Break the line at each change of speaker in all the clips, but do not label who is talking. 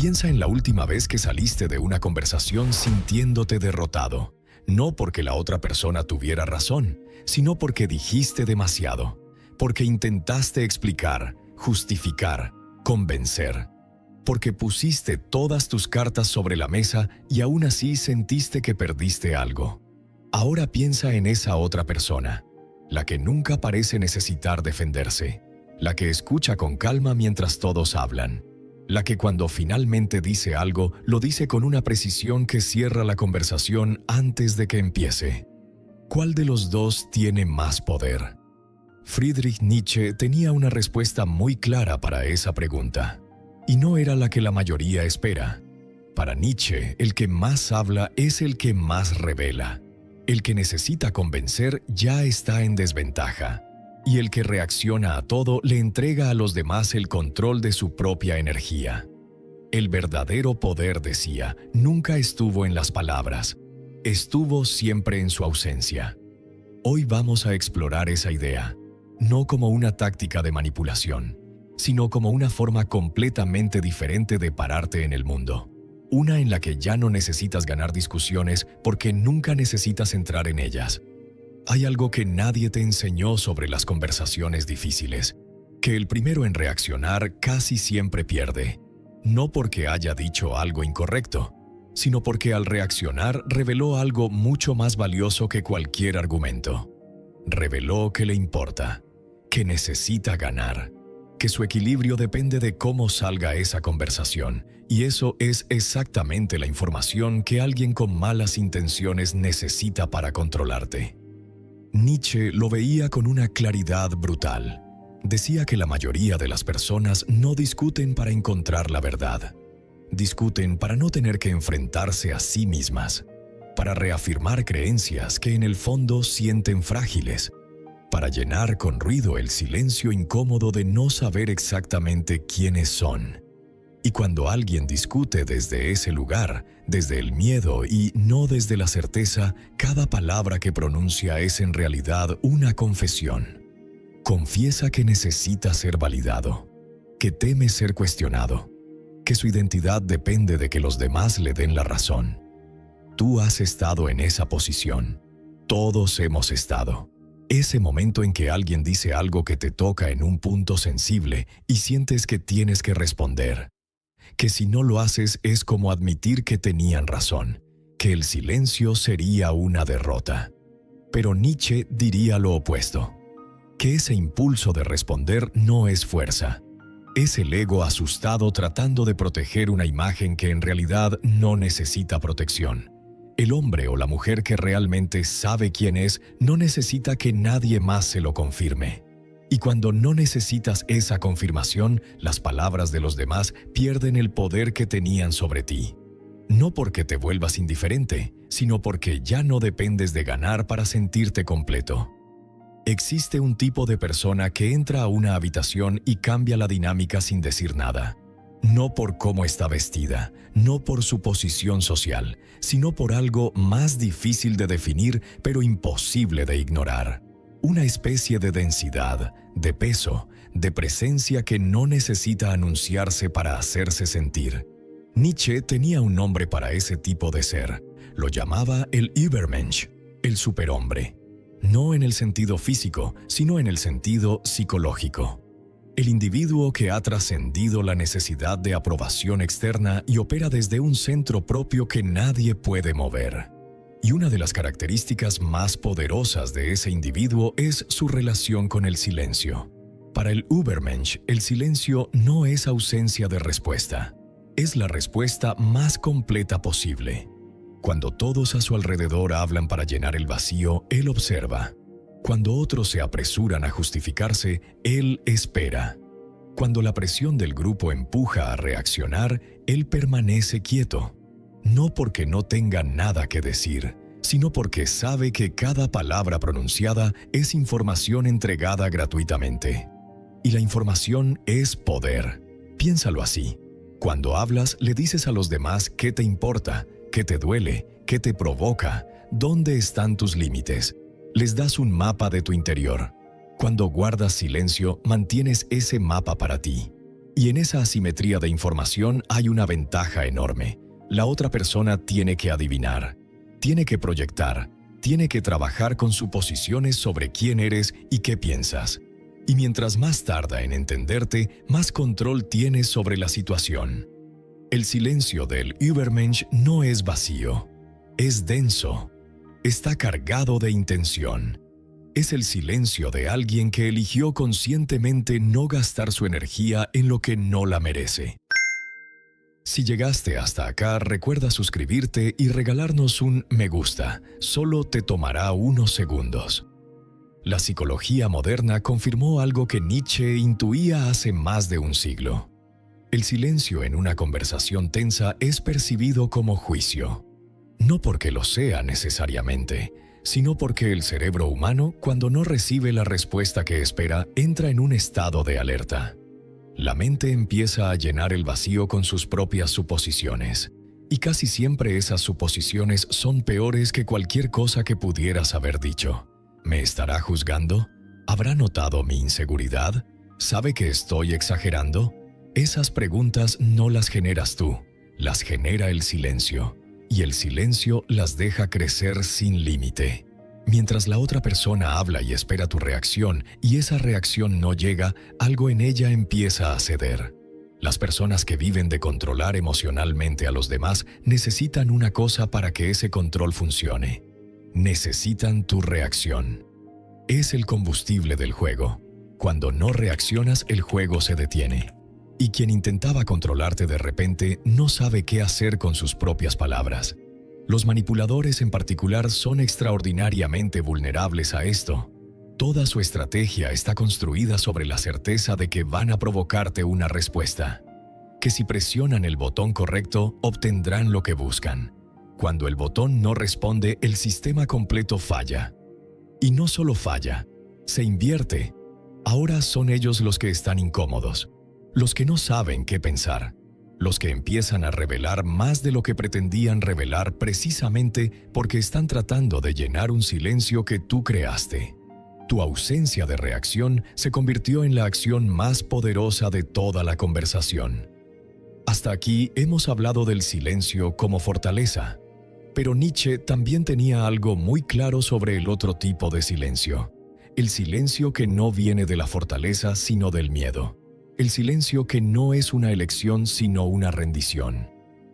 Piensa en la última vez que saliste de una conversación sintiéndote derrotado, no porque la otra persona tuviera razón, sino porque dijiste demasiado, porque intentaste explicar, justificar, convencer, porque pusiste todas tus cartas sobre la mesa y aún así sentiste que perdiste algo. Ahora piensa en esa otra persona, la que nunca parece necesitar defenderse, la que escucha con calma mientras todos hablan, la que cuando finalmente dice algo, lo dice con una precisión que cierra la conversación antes de que empiece. ¿Cuál de los dos tiene más poder? Friedrich Nietzsche tenía una respuesta muy clara para esa pregunta, y no era la que la mayoría espera. Para Nietzsche, el que más habla es el que más revela. El que necesita convencer ya está en desventaja, y el que reacciona a todo le entrega a los demás el control de su propia energía. El verdadero poder, decía, nunca estuvo en las palabras, estuvo siempre en su ausencia. Hoy vamos a explorar esa idea, no como una táctica de manipulación, sino como una forma completamente diferente de pararte en el mundo. Una en la que ya no necesitas ganar discusiones porque nunca necesitas entrar en ellas. Hay algo que nadie te enseñó sobre las conversaciones difíciles, que el primero en reaccionar casi siempre pierde, no porque haya dicho algo incorrecto, sino porque al reaccionar reveló algo mucho más valioso que cualquier argumento. Reveló que le importa, que necesita ganar, que su equilibrio depende de cómo salga esa conversación, y eso es exactamente la información que alguien con malas intenciones necesita para controlarte. Nietzsche lo veía con una claridad brutal. Decía que la mayoría de las personas no discuten para encontrar la verdad. Discuten para no tener que enfrentarse a sí mismas, para reafirmar creencias que en el fondo sienten frágiles, para llenar con ruido el silencio incómodo de no saber exactamente quiénes son. Y cuando alguien discute desde ese lugar, desde el miedo y no desde la certeza, cada palabra que pronuncia es en realidad una confesión. Confiesa que necesita ser validado, que teme ser cuestionado, que su identidad depende de que los demás le den la razón. Tú has estado en esa posición. Todos hemos estado. Ese momento en que alguien dice algo que te toca en un punto sensible y sientes que tienes que responder. Que si no lo haces es como admitir que tenían razón, que el silencio sería una derrota. Pero Nietzsche diría lo opuesto, que ese impulso de responder no es fuerza. Es el ego asustado tratando de proteger una imagen que en realidad no necesita protección. El hombre o la mujer que realmente sabe quién es no necesita que nadie más se lo confirme. Y cuando no necesitas esa confirmación, las palabras de los demás pierden el poder que tenían sobre ti. No porque te vuelvas indiferente, sino porque ya no dependes de ganar para sentirte completo. Existe un tipo de persona que entra a una habitación y cambia la dinámica sin decir nada. No por cómo está vestida, no por su posición social, sino por algo más difícil de definir pero imposible de ignorar. Una especie de densidad, de peso, de presencia que no necesita anunciarse para hacerse sentir. Nietzsche tenía un nombre para ese tipo de ser. Lo llamaba el Übermensch, el superhombre. No en el sentido físico, sino en el sentido psicológico. El individuo que ha trascendido la necesidad de aprobación externa y opera desde un centro propio que nadie puede mover. Y una de las características más poderosas de ese individuo es su relación con el silencio. Para el Übermensch, el silencio no es ausencia de respuesta. Es la respuesta más completa posible. Cuando todos a su alrededor hablan para llenar el vacío, él observa. Cuando otros se apresuran a justificarse, él espera. Cuando la presión del grupo empuja a reaccionar, él permanece quieto. No porque no tenga nada que decir, sino porque sabe que cada palabra pronunciada es información entregada gratuitamente. Y la información es poder. Piénsalo así. Cuando hablas, le dices a los demás qué te importa, qué te duele, qué te provoca, dónde están tus límites. Les das un mapa de tu interior. Cuando guardas silencio, mantienes ese mapa para ti. Y en esa asimetría de información hay una ventaja enorme. La otra persona tiene que adivinar, tiene que proyectar, tiene que trabajar con suposiciones sobre quién eres y qué piensas. Y mientras más tarda en entenderte, más control tienes sobre la situación. El silencio del Übermensch no es vacío, es denso, está cargado de intención. Es el silencio de alguien que eligió conscientemente no gastar su energía en lo que no la merece. Si llegaste hasta acá, recuerda suscribirte y regalarnos un me gusta. Solo te tomará unos segundos. La psicología moderna confirmó algo que Nietzsche intuía hace más de un siglo. El silencio en una conversación tensa es percibido como juicio. No porque lo sea necesariamente, sino porque el cerebro humano, cuando no recibe la respuesta que espera, entra en un estado de alerta. La mente empieza a llenar el vacío con sus propias suposiciones, y casi siempre esas suposiciones son peores que cualquier cosa que pudieras haber dicho. ¿Me estará juzgando? ¿Habrá notado mi inseguridad? ¿Sabe que estoy exagerando? Esas preguntas no las generas tú, las genera el silencio, y el silencio las deja crecer sin límite. Mientras la otra persona habla y espera tu reacción, y esa reacción no llega, algo en ella empieza a ceder. Las personas que viven de controlar emocionalmente a los demás necesitan una cosa para que ese control funcione. Necesitan tu reacción. Es el combustible del juego. Cuando no reaccionas, el juego se detiene. Y quien intentaba controlarte de repente no sabe qué hacer con sus propias palabras. Los manipuladores en particular son extraordinariamente vulnerables a esto. Toda su estrategia está construida sobre la certeza de que van a provocarte una respuesta. Que si presionan el botón correcto, obtendrán lo que buscan. Cuando el botón no responde, el sistema completo falla. Y no solo falla, se invierte. Ahora son ellos los que están incómodos, los que no saben qué pensar, los que empiezan a revelar más de lo que pretendían revelar precisamente porque están tratando de llenar un silencio que tú creaste. Tu ausencia de reacción se convirtió en la acción más poderosa de toda la conversación. Hasta aquí hemos hablado del silencio como fortaleza, pero Nietzsche también tenía algo muy claro sobre el otro tipo de silencio. El silencio que no viene de la fortaleza sino del miedo. El silencio que no es una elección sino una rendición.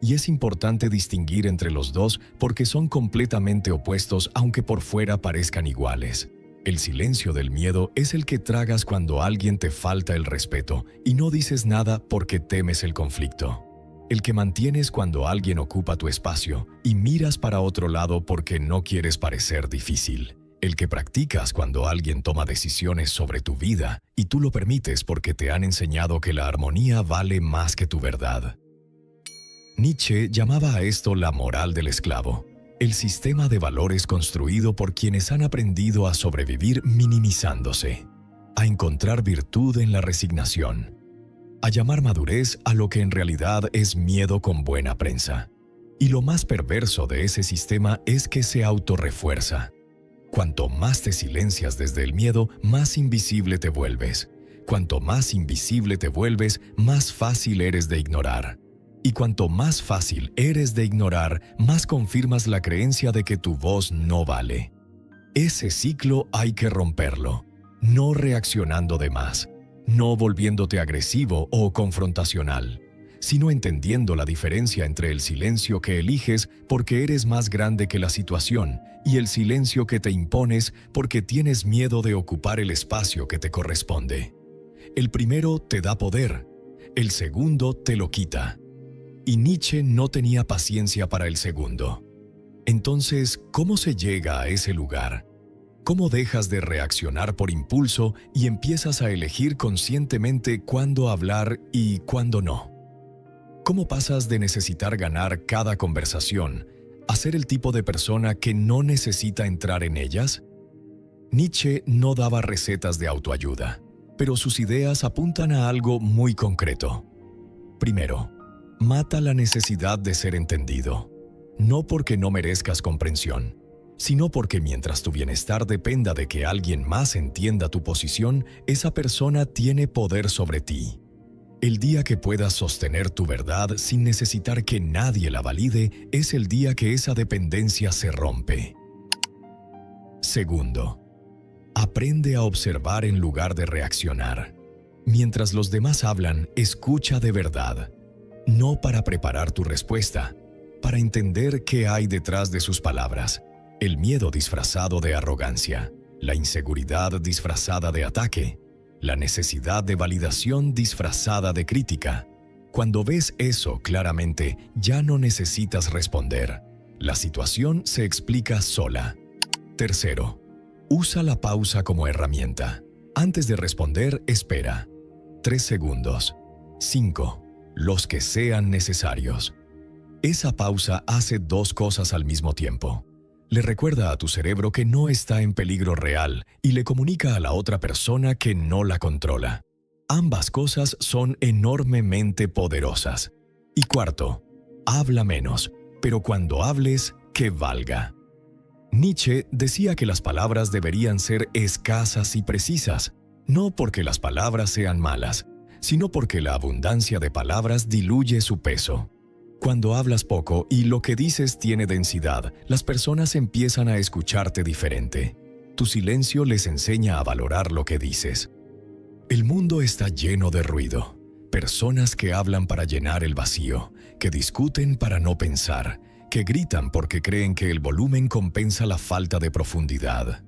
Y es importante distinguir entre los dos porque son completamente opuestos aunque por fuera parezcan iguales. El silencio del miedo es el que tragas cuando alguien te falta el respeto y no dices nada porque temes el conflicto. El que mantienes cuando alguien ocupa tu espacio y miras para otro lado porque no quieres parecer difícil. El que practicas cuando alguien toma decisiones sobre tu vida y tú lo permites porque te han enseñado que la armonía vale más que tu verdad. Nietzsche llamaba a esto la moral del esclavo, el sistema de valores construido por quienes han aprendido a sobrevivir minimizándose, a encontrar virtud en la resignación, a llamar madurez a lo que en realidad es miedo con buena prensa. Y lo más perverso de ese sistema es que se autorrefuerza. Cuanto más te silencias desde el miedo, más invisible te vuelves. Cuanto más invisible te vuelves, más fácil eres de ignorar. Y cuanto más fácil eres de ignorar, más confirmas la creencia de que tu voz no vale. Ese ciclo hay que romperlo, no reaccionando de más, no volviéndote agresivo o confrontacional, sino entendiendo la diferencia entre el silencio que eliges porque eres más grande que la situación y el silencio que te impones porque tienes miedo de ocupar el espacio que te corresponde. El primero te da poder, el segundo te lo quita. Y Nietzsche no tenía paciencia para el segundo. Entonces, ¿cómo se llega a ese lugar? ¿Cómo dejas de reaccionar por impulso y empiezas a elegir conscientemente cuándo hablar y cuándo no? ¿Cómo pasas de necesitar ganar cada conversación a ser el tipo de persona que no necesita entrar en ellas? Nietzsche no daba recetas de autoayuda, pero sus ideas apuntan a algo muy concreto. Primero, mata la necesidad de ser entendido, no porque no merezcas comprensión, sino porque mientras tu bienestar dependa de que alguien más entienda tu posición, esa persona tiene poder sobre ti. El día que puedas sostener tu verdad sin necesitar que nadie la valide es el día que esa dependencia se rompe. Segundo, aprende a observar en lugar de reaccionar. Mientras los demás hablan, escucha de verdad. No para preparar tu respuesta, para entender qué hay detrás de sus palabras. El miedo disfrazado de arrogancia, la inseguridad disfrazada de ataque, la necesidad de validación disfrazada de crítica. Cuando ves eso claramente, ya no necesitas responder. La situación se explica sola. Tercero, usa la pausa como herramienta. Antes de responder, espera. 3 segundos. 5. Los que sean necesarios. Esa pausa hace 2 cosas al mismo tiempo. Le recuerda a tu cerebro que no está en peligro real y le comunica a la otra persona que no la controla. Ambas cosas son enormemente poderosas. Y cuarto, habla menos, pero cuando hables, que valga. Nietzsche decía que las palabras deberían ser escasas y precisas, no porque las palabras sean malas, sino porque la abundancia de palabras diluye su peso. Cuando hablas poco y lo que dices tiene densidad, las personas empiezan a escucharte diferente. Tu silencio les enseña a valorar lo que dices. El mundo está lleno de ruido. Personas que hablan para llenar el vacío, que discuten para no pensar, que gritan porque creen que el volumen compensa la falta de profundidad.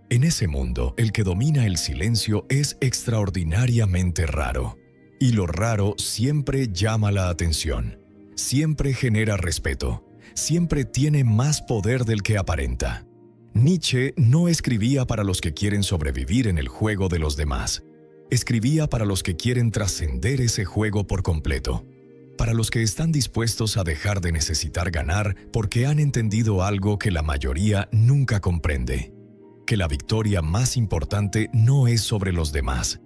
En ese mundo, el que domina el silencio es extraordinariamente raro. Y lo raro siempre llama la atención. Siempre genera respeto, siempre tiene más poder del que aparenta. Nietzsche no escribía para los que quieren sobrevivir en el juego de los demás. Escribía para los que quieren trascender ese juego por completo. Para los que están dispuestos a dejar de necesitar ganar porque han entendido algo que la mayoría nunca comprende. Que la victoria más importante no es sobre los demás,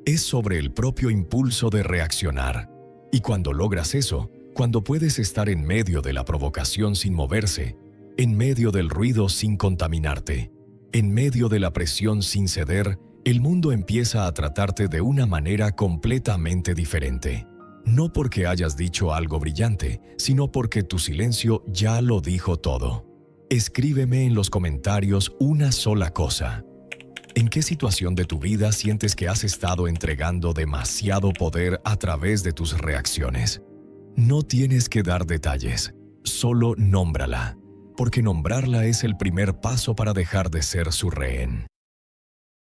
es sobre el propio impulso de reaccionar. Y cuando logras eso, cuando puedes estar en medio de la provocación sin moverse, en medio del ruido sin contaminarte, en medio de la presión sin ceder, el mundo empieza a tratarte de una manera completamente diferente. No porque hayas dicho algo brillante, sino porque tu silencio ya lo dijo todo. Escríbeme en los comentarios una sola cosa. ¿En qué situación de tu vida sientes que has estado entregando demasiado poder a través de tus reacciones? No tienes que dar detalles, solo nómbrala, porque nombrarla es el primer paso para dejar de ser su rehén.